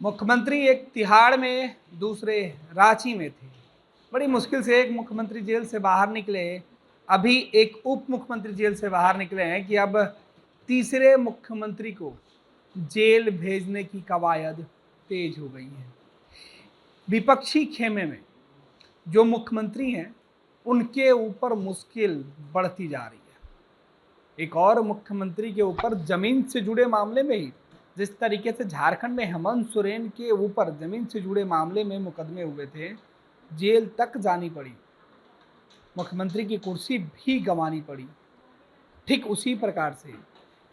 मुख्यमंत्री एक तिहाड़ में, दूसरे रांची में थे। बड़ी मुश्किल से एक मुख्यमंत्री जेल से बाहर निकले। अभी एक उप मुख्यमंत्री जेल से बाहर निकले हैं कि अब तीसरे मुख्यमंत्री को जेल भेजने की कवायद तेज हो गई है। विपक्षी खेमे में जो मुख्यमंत्री हैं, उनके ऊपर मुश्किल बढ़ती जा रही है। एक और मुख्यमंत्री के ऊपर जमीन से जुड़े मामले में ही जिस तरीके से झारखंड में हेमंत सोरेन के ऊपर जमीन से जुड़े मामले में मुकदमे हुए थे, जेल तक जानी पड़ी, मुख्यमंत्री की कुर्सी भी गंवानी पड़ी। ठीक उसी प्रकार से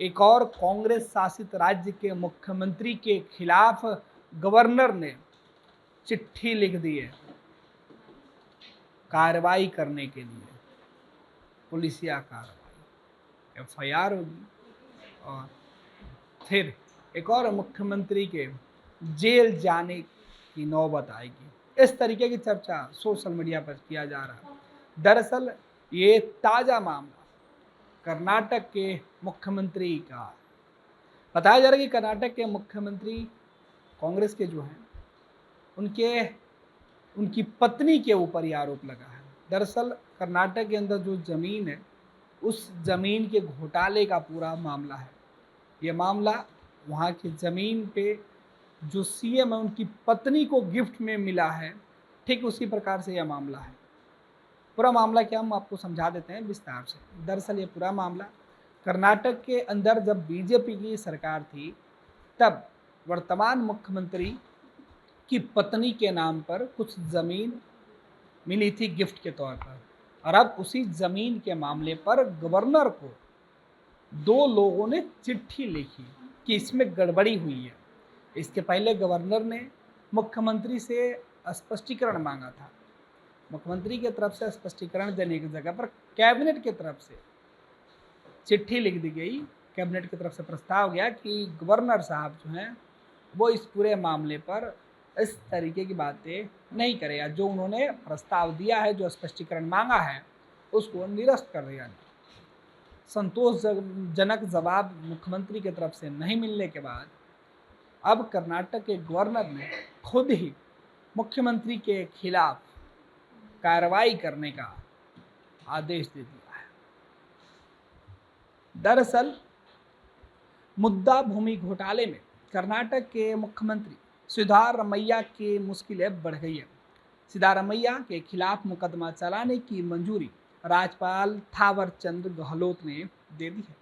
एक और कांग्रेस शासित राज्य के मुख्यमंत्री के खिलाफ गवर्नर ने चिट्ठी लिख दी है कार्रवाई करने के लिए। पुलिसिया कार्रवाई, एफआईआर होगी और फिर एक और मुख्यमंत्री के जेल जाने की नौबत आएगी। इस तरीके की चर्चा सोशल मीडिया पर किया जा रहा है। दरअसल ये ताजा मामला कर्नाटक के मुख्यमंत्री का बताया जा रहा है कि कर्नाटक के मुख्यमंत्री कांग्रेस के जो हैं, उनकी पत्नी के ऊपर ये आरोप लगा है। दरअसल कर्नाटक के अंदर जो जमीन है, उस जमीन के घोटाले का पूरा मामला है। ये मामला वहाँ की ज़मीन पे जो सीएम है, उनकी पत्नी को गिफ्ट में मिला है। ठीक उसी प्रकार से यह मामला है। पूरा मामला क्या, हम आपको समझा देते हैं विस्तार से। दरअसल ये पूरा मामला कर्नाटक के अंदर जब बीजेपी की सरकार थी, तब वर्तमान मुख्यमंत्री की पत्नी के नाम पर कुछ ज़मीन मिली थी गिफ्ट के तौर पर, और अब उसी ज़मीन के मामले पर गवर्नर को दो लोगों ने चिट्ठी लिखी कि इसमें गड़बड़ी हुई है। इसके पहले गवर्नर ने मुख्यमंत्री से स्पष्टीकरण मांगा था। मुख्यमंत्री की तरफ से स्पष्टीकरण देने की जगह पर कैबिनेट की तरफ से चिट्ठी लिख दी गई। कैबिनेट की तरफ से प्रस्ताव गया कि गवर्नर साहब जो हैं, वो इस पूरे मामले पर इस तरीके की बातें नहीं करें, या जो उन्होंने प्रस्ताव दिया है, जो स्पष्टीकरण मांगा है, उसको निरस्त कर दिया। संतोषजनक जवाब मुख्यमंत्री की तरफ से नहीं मिलने के बाद अब कर्नाटक के गवर्नर ने खुद ही मुख्यमंत्री के खिलाफ कार्रवाई करने का आदेश दे दिया है। दरअसल मुद्दा भूमि घोटाले में कर्नाटक के मुख्यमंत्री सिद्धारमैया की मुश्किलें बढ़ गई है। सिद्धारमैया के खिलाफ मुकदमा चलाने की मंजूरी राज्यपाल थावरचंद गहलोत ने दे दी है।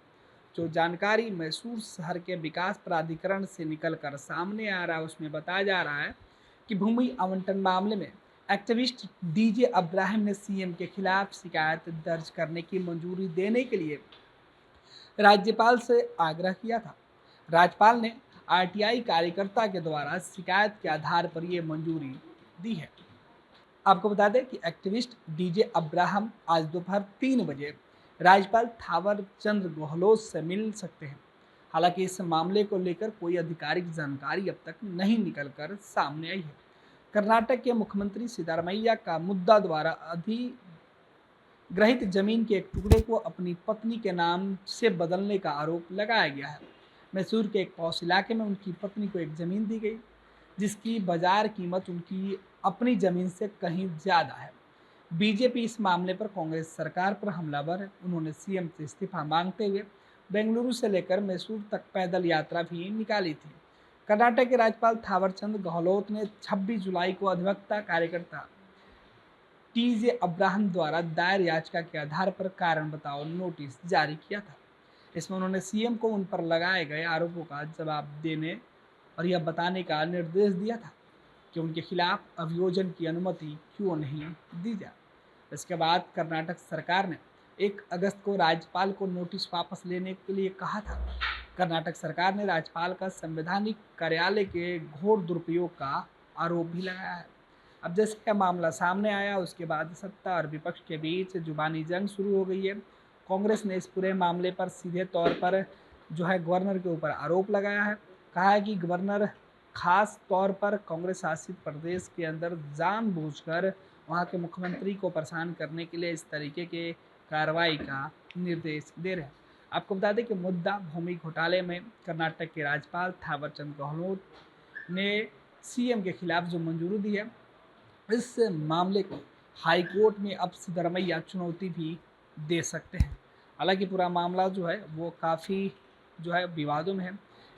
जो जानकारी मैसूर शहर के विकास प्राधिकरण से निकलकर सामने आ रहा है, उसमें बताया जा रहा है कि भूमि आवंटन मामले में एक्टिविस्ट डीजे अब्राहिम ने सीएम के खिलाफ शिकायत दर्ज करने की मंजूरी देने के लिए राज्यपाल से आग्रह किया था। राज्यपाल ने आरटीआई कार्यकर्ता के द्वारा शिकायत के आधार पर यह मंजूरी दी है। आपको बता दें कि एक्टिविस्ट डीजे अब्राहम आज दोपहर 3 बजे राज्यपाल थावरचंद गहलोत से मिल सकते हैं। हालांकि इस मामले को लेकर कोई आधिकारिक जानकारी अब तक नहीं निकलकर सामने आई है। कर्नाटक के मुख्यमंत्री सिद्धारमैया का मुद्दा द्वारा अधिग्रहित जमीन के एक टुकड़े को अपनी पत्नी के नाम से बदलने का आरोप लगाया गया है। मैसूर के एक पॉश इलाके में उनकी पत्नी को एक जमीन दी गई, जिसकी बाजार कीमत उनकी अपनी जमीन से कहीं ज़्यादा है। बीजेपी इस मामले पर कांग्रेस सरकार पर हमलावर है। उन्होंने सीएम से इस्तीफा मांगते हुए बेंगलुरु से लेकर मैसूर तक पैदल यात्रा भी निकाली थी। कर्नाटक के राज्यपाल थावरचंद गहलोत ने 26 जुलाई को अधिवक्ता कार्यकर्ता टीजे अब्राहम द्वारा दायर याचिका के आधार पर कारण बताओ नोटिस जारी किया था। इसमें उन्होंने सीएम को उन पर लगाए गए आरोपों का जवाब देने और यह बताने का निर्देश दिया था कि उनके खिलाफ अभियोजन की अनुमति क्यों नहीं दी जाए। इसके बाद कर्नाटक सरकार ने 1 अगस्त को राज्यपाल को नोटिस वापस लेने के लिए कहा था। कर्नाटक सरकार ने राज्यपाल का संवैधानिक कार्यालय के घोर दुरुपयोग का आरोप भी लगाया है। अब जैसे यह मामला सामने आया, उसके बाद सत्ता और विपक्ष के बीच जुबानी जंग शुरू हो गई है। कांग्रेस ने इस पूरे मामले पर सीधे तौर पर जो है गवर्नर के ऊपर आरोप लगाया है। कहा है कि गवर्नर खास तौर पर कांग्रेस शासित प्रदेश के अंदर जानबूझकर वहाँ के मुख्यमंत्री को परेशान करने के लिए इस तरीके के कार्रवाई का निर्देश दे रहे हैं। आपको बता दें कि मुद्दा भूमि घोटाले में कर्नाटक के राज्यपाल थावरचंद गहलोत ने सीएम के खिलाफ जो मंजूरी दी है, इस मामले को हाई कोर्ट में अब सिद्धरमैया चुनौती भी दे सकते हैं। हालांकि पूरा मामला जो है वो काफ़ी जो है विवादों में है।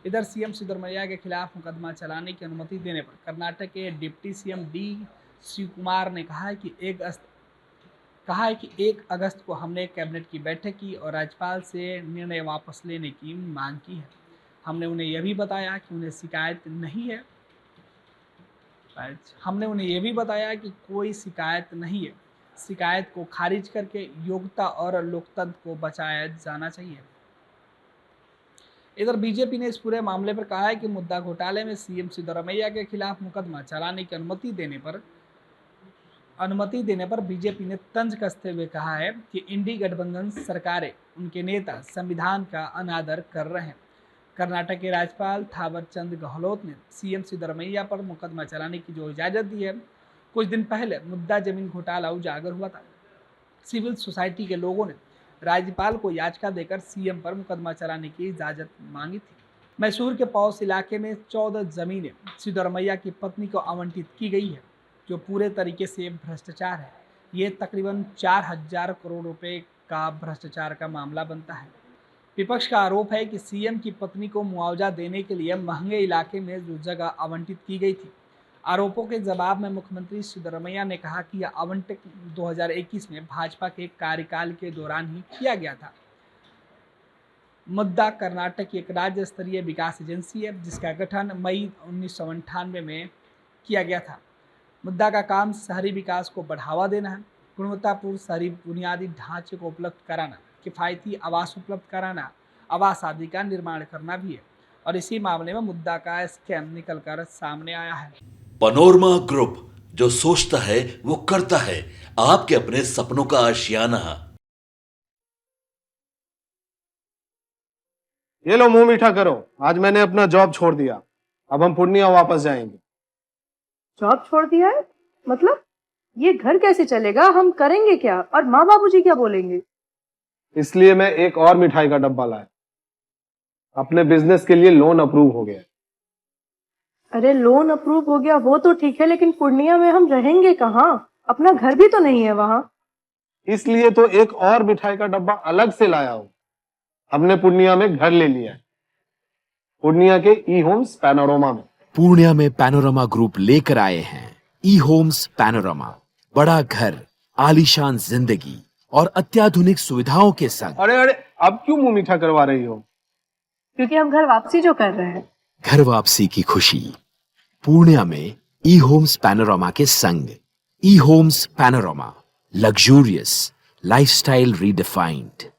इधर सीएम सिद्धरमैया के खिलाफ मुकदमा चलाने की अनुमति देने पर कर्नाटक के डिप्टी सीएम डी शिवकुमार ने कहा है कि 1 अगस्त को हमने कैबिनेट की बैठक की और राज्यपाल से निर्णय वापस लेने की मांग की है। हमने उन्हें यह भी बताया कि उन्हें शिकायत नहीं है हमने उन्हें यह भी बताया कि कोई शिकायत नहीं है। शिकायत को खारिज करके योग्यता और लोकतंत्र को बचाया जाना चाहिए। इधर बीजेपी ने इस पूरे मामले पर कहा है कि मुद्दा घोटाले में सीएम सिद्धरमैया के खिलाफ मुकदमा चलाने की अनुमति देने पर बीजेपी ने तंज कसते हुए कहा है कि इंडी गठबंधन सरकारें उनके नेता संविधान का अनादर कर रहे हैं। कर्नाटक के राज्यपाल थावर चंद गहलोत ने सीएम सिद्धरमैया पर मुकदमा चलाने की जो इजाज़त दी है, कुछ दिन पहले मुद्दा जमीन घोटाला उजागर हुआ था। सिविल सोसाइटी के लोगों ने राज्यपाल को याचिका देकर सीएम पर मुकदमा चलाने की इजाज़त मांगी थी। मैसूर के पौस इलाके में 14 जमीनें सिद्धरमैया की पत्नी को आवंटित की गई है, जो पूरे तरीके से भ्रष्टाचार है। ये तकरीबन 4000 करोड़ रुपए का भ्रष्टाचार का मामला बनता है। विपक्ष का आरोप है कि सीएम की पत्नी को मुआवजा देने के लिए महंगे इलाके में जो जगह आवंटित की गई थी। आरोपों के जवाब में मुख्यमंत्री सिद्धरमैया ने कहा कि यह आवंटन 2021 में भाजपा के कार्यकाल के दौरान ही किया गया था। मुद्दा कर्नाटक की एक राज्य स्तरीय विकास एजेंसी है, जिसका गठन मई 1998 में किया गया था। मुद्दा का काम शहरी विकास को बढ़ावा देना है, गुणवत्तापूर्ण शहरी बुनियादी ढांचे को उपलब्ध कराना, किफ़ायती आवास उपलब्ध कराना, आवास आदि का निर्माण करना भी है। और इसी मामले में मुद्दा का स्कैम निकलकर सामने आया है। पैनोरमा ग्रुप, जो सोचता है वो करता है। आपके अपने सपनों का आशियाना। ये लो मुंह मीठा करो, आज मैंने अपना जॉब छोड़ दिया। अब हम पूर्णिया वापस जाएंगे। जॉब छोड़ दिया है? मतलब ये घर कैसे चलेगा? हम करेंगे क्या? और माँ बाबूजी क्या बोलेंगे? इसलिए मैं एक और मिठाई का डब्बा लाया। अपने बिजनेस के लिए लोन अप्रूव हो गया। अरे लोन अप्रूव हो गया वो तो ठीक है, लेकिन पूर्णिया में हम रहेंगे कहाँ? अपना घर भी तो नहीं है वहाँ। इसलिए तो एक और मिठाई का डब्बा अलग से लाया हूँ। हमने पूर्णिया में घर ले लिया है, पूर्णिया के ई होम्स पैनोरमा में। पूर्णिया में पैनोरमा ग्रुप लेकर आए हैं ई होम्स पैनोरमा। बड़ा घर, आलीशान जिंदगी और अत्याधुनिक सुविधाओं के संग। अरे अब क्यों मुंह मीठा करवा रही हो? क्योंकि हम घर वापसी जो कर रहे हैं। घर वापसी की खुशी पूर्णिया में ई होम्स पैनोरमा के संग। ई homes panorama, luxurious lifestyle redefined.